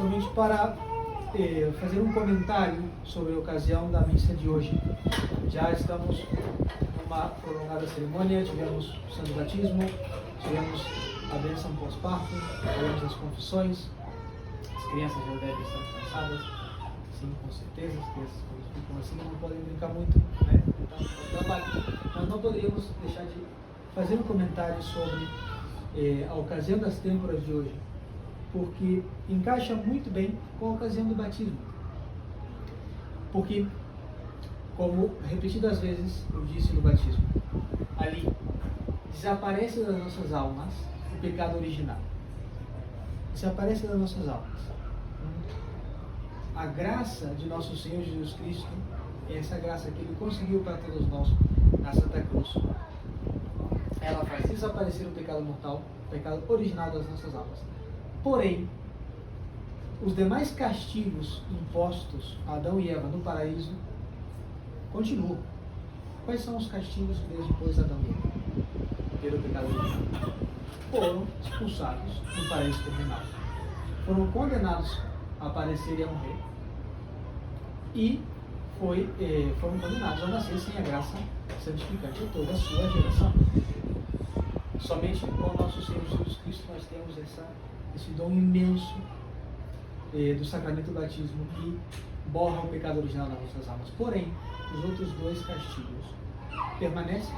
somente para fazer um comentário sobre a ocasião da missa de hoje. Já estamos numa prolongada cerimônia, tivemos o santo batismo, tivemos a bênção pós-parto, tivemos as confissões. As crianças já devem estar cansadas, sim, com certeza. As crianças, quando ficam assim, não podem brincar muito, né? Então, trabalho. Nós não poderíamos deixar de fazer um comentário sobre a ocasião das têmporas de hoje, porque encaixa muito bem com a ocasião do batismo. Porque, como repetidas vezes eu disse no batismo, ali desaparece das nossas almas o pecado original. Desaparece das nossas almas. A graça de nosso Senhor Jesus Cristo é essa graça que Ele conseguiu para todos nós na Santa Cruz. Ela faz desaparecer o pecado mortal, o pecado original das nossas almas. Porém, os demais castigos impostos a Adão e Eva no paraíso continuam. Quais são os castigos que Deus impôs a Adão e Eva pelo pecado original? Foram expulsados do paraíso terrenal. Foram condenados a aparecerem a um rei. E foram condenados a nascer sem a graça santificante de toda a sua geração. Somente com o nosso Senhor Jesus Cristo nós temos esse dom imenso do sacramento do batismo que borra o pecado original das nossas almas. Porém, os outros dois castigos permanecem.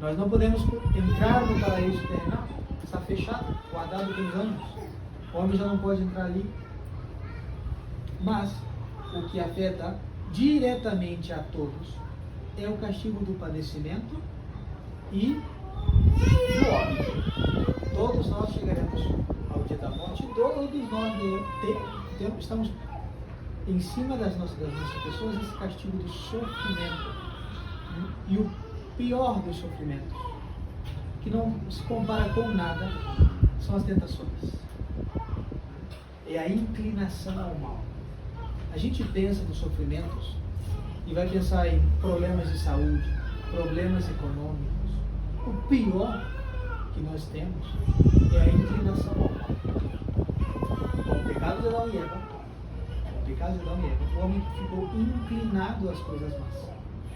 Nós não podemos entrar no paraíso terrenal, está fechado, guardado pelos anjos. O homem já não pode entrar ali. Mas o que afeta diretamente a todos é o castigo do padecimento e do óbito. Todos nós chegaremos ao dia da morte, todos nós estamos em cima das nossas pessoas esse castigo do sofrimento. E o pior dos sofrimentos, que não se compara com nada, são as tentações. É a inclinação ao mal. A gente pensa nos sofrimentos e vai pensar em problemas de saúde, problemas econômicos. O pior que nós temos é a inclinação ao mal. Com o pecado de Adão e Eva, o homem ficou inclinado às coisas más.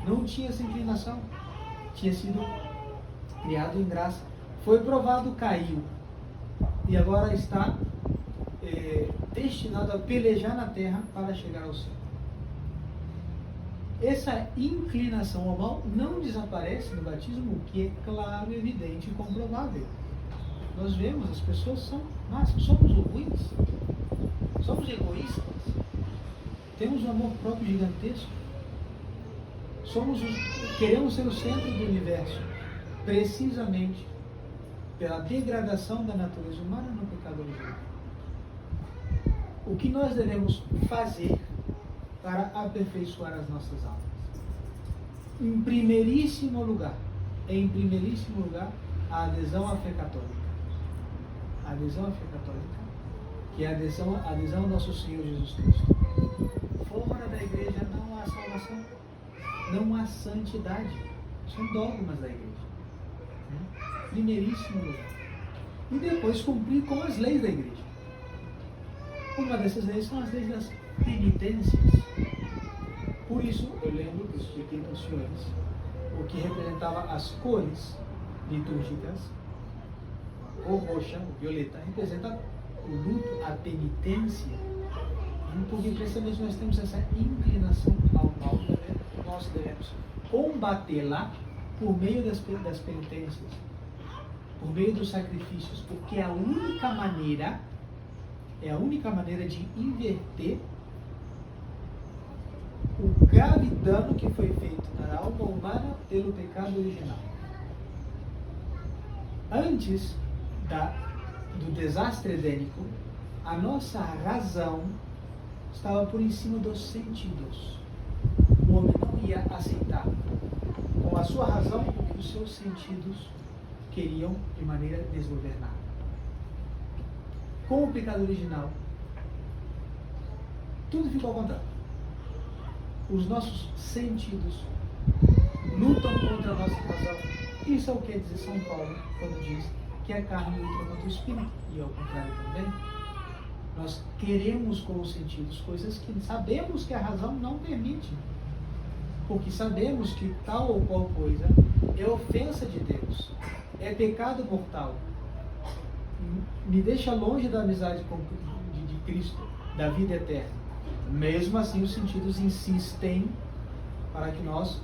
Não tinha essa inclinação, tinha sido criado em graça. Foi provado, caiu. E agora está destinado a pelejar na terra para chegar ao céu. Essa inclinação ao mal não desaparece no batismo, o que é claro, evidente e comprovável. Nós vemos, as pessoas somos ruins, somos egoístas, temos um amor próprio gigantesco, queremos ser o centro do universo, precisamente pela degradação da natureza humana no pecado original. O que nós devemos fazer para aperfeiçoar as nossas almas? Em primeiríssimo lugar, a adesão à fé católica. A adesão à fé católica, que é a adesão ao nosso Senhor Jesus Cristo. Fora da igreja não há salvação, não há santidade. São dogmas da igreja. Primeiríssimo lugar. E depois cumprir com as leis da igreja. Uma dessas leis são as leis das penitências. Por isso, eu lembro que eu expliquei para os senhores o que representava as cores litúrgicas. O roxa, o violeta, representa o luto, a penitência. Porque precisamente nós temos essa inclinação ao mal, nós devemos combatê-la por meio das penitências, por meio dos sacrifícios, porque é a única maneira de inverter o grave dano que foi feito na alma humana pelo pecado original. Antes do desastre edênico, a nossa razão estava por em cima dos sentidos. O homem não ia aceitar com a sua razão o que os seus sentidos queriam de maneira desgovernada. Com o pecado original, tudo ficou ao contrário. Os nossos sentidos lutam contra a nossa razão. Isso é o que quer dizer São Paulo quando diz que a carne luta contra o espírito, e ao contrário também. Nós queremos com os sentidos coisas que sabemos que a razão não permite. Porque sabemos que tal ou qual coisa é ofensa de Deus, é pecado mortal, me deixa longe da amizade de Cristo, da vida eterna. Mesmo assim, os sentidos insistem para que nós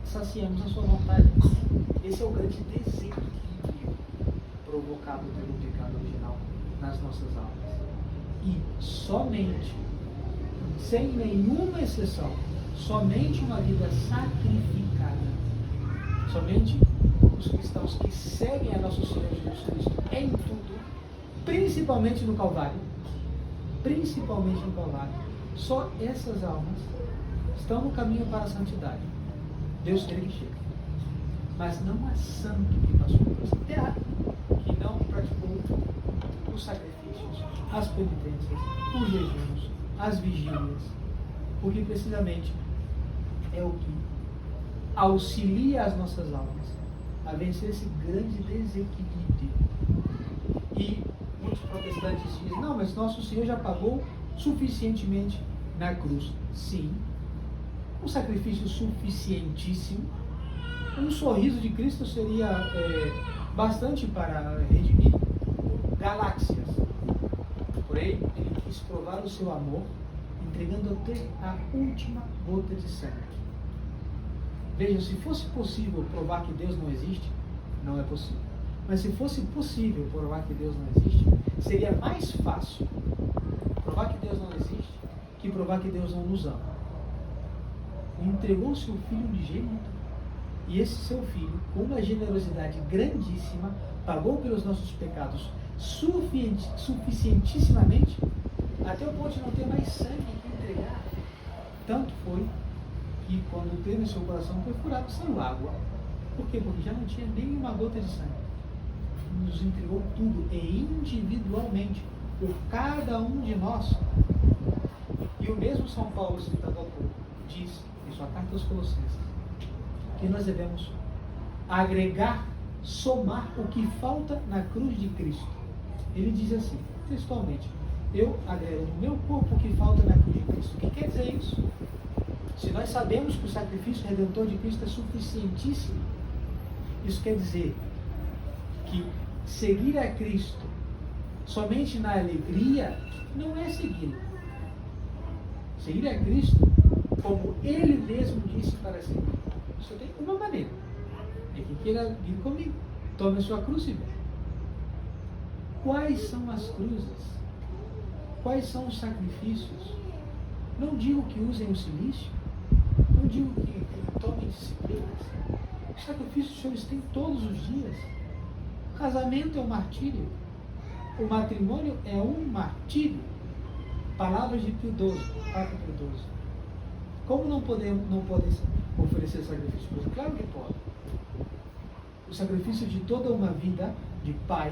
saciemos a sua vontade. Esse é o grande desequilíbrio provocado pelo pecado original nas nossas almas. E somente, sem nenhuma exceção, somente uma vida sacrificada, somente os cristãos que seguem a nosso Senhor Jesus Cristo em tudo, principalmente no Calvário, só essas almas estão no caminho para a santidade. Deus quer que chegue. Mas não há santo que passou por essa terra que não praticou os sacrifícios, as penitências, os jejuns, as vigílias, porque precisamente é o que auxilia as nossas almas a vencer esse grande desequilíbrio. E muitos protestantes dizem, não, mas nosso Senhor já pagou suficientemente na cruz. Sim, um sacrifício suficientíssimo. Um sorriso de Cristo seria bastante para redimir galáxias. Porém, ele quis provar o seu amor entregando até a última gota de sangue. Veja, se fosse possível provar que Deus não existe, não é possível. Mas se fosse possível provar que Deus não existe, seria mais fácil provar que Deus não existe que provar que Deus não nos ama. Entregou seu Filho unigênito, e esse seu Filho, com uma generosidade grandíssima, pagou pelos nossos pecados suficientissimamente, até o ponto de não ter mais sangue que entregar. Tanto foi que quando teve seu coração perfurado, saiu água. Por quê? Porque já não tinha nenhuma gota de sangue. Nos entregou tudo, e individualmente, por cada um de nós. E o mesmo São Paulo, citado há pouco, diz em sua carta aos Colossenses, que nós devemos agregar, somar o que falta na cruz de Cristo. Ele diz assim, textualmente, eu agrego no meu corpo o que falta na cruz de Cristo. O que quer dizer isso? Se nós sabemos que o sacrifício redentor de Cristo é suficientíssimo, isso quer dizer que seguir a Cristo somente na alegria não é segui-lo. Seguir a Cristo, como Ele mesmo disse para seguir, só tem uma maneira. É que queira vir comigo. Tome a sua cruz e venha. Quais são as cruzes? Quais são os sacrifícios? Não digo que usem o silício. Não digo que tomem disciplinas. Os sacrifícios os senhores têm todos os dias. O casamento é um martírio. O matrimônio é um martírio. Palavras de Pio XII, Papa Pio XII. Como não podem oferecer sacrifício? Claro que pode. O sacrifício de toda uma vida de pai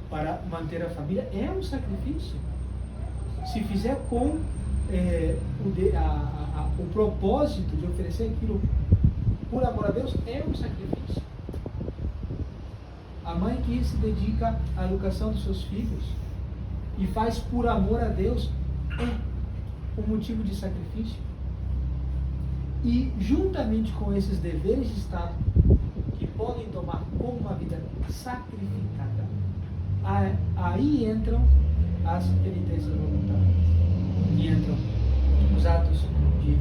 para manter a família é um sacrifício. Se fizer com o propósito de oferecer aquilo por amor a Deus, é um sacrifício. A mãe que se dedica à educação dos seus filhos e faz por amor a Deus é um motivo de sacrifício. E juntamente com esses deveres de Estado, que podem tomar como uma vida sacrificada, aí entram as penitências voluntárias, e entram os atos de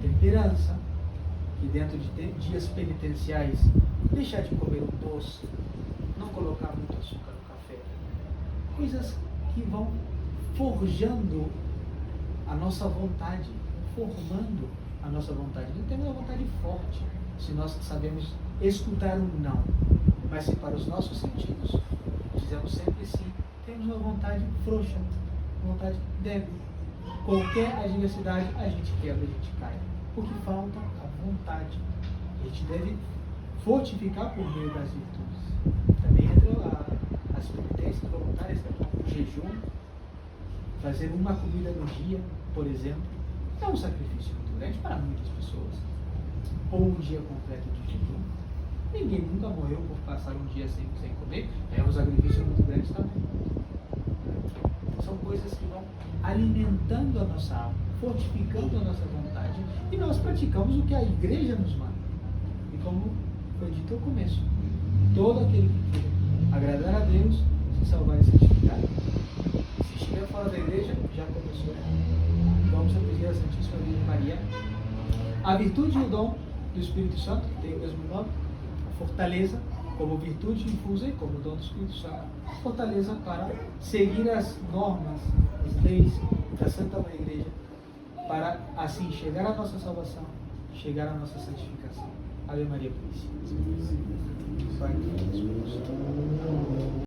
temperança, e dentro de dias penitenciais, deixar de comer um doce, não colocar muito açúcar no café, coisas que vão forjando a nossa vontade, formando a nossa vontade. Não temos uma vontade forte se nós sabemos escutar um não, mas se para os nossos sentidos dizemos sempre sim, temos uma vontade frouxa, uma vontade débil. Qualquer adversidade a gente quebra, a gente cai, porque falta a vontade. A gente deve fortificar por meio das virtudes. Também entra as penitências voluntárias, o jejum, fazer uma comida no dia, por exemplo, é um sacrifício muito grande para muitas pessoas. Ou um dia completo de jejum. Ninguém nunca morreu por passar um dia sem comer, é um sacrifício muito grande também. são coisas que vão alimentando a nossa alma, fortificando a nossa vontade, e nós praticamos o que a igreja nos manda. E como foi dito ao começo, todo aquele que queira agradar a Deus, se salvar e santificar. Se estiver fora da igreja, já começou. Vamos a pedir a Santíssima Virgem Maria a virtude e o dom do Espírito Santo, que tem o mesmo nome, a fortaleza, como virtude infusa e como dom do Espírito Santo, fortaleza para seguir as normas, as leis da Santa Mãe Igreja, para assim chegar à nossa salvação, chegar à nossa santificação. Ave Maria Puríssima.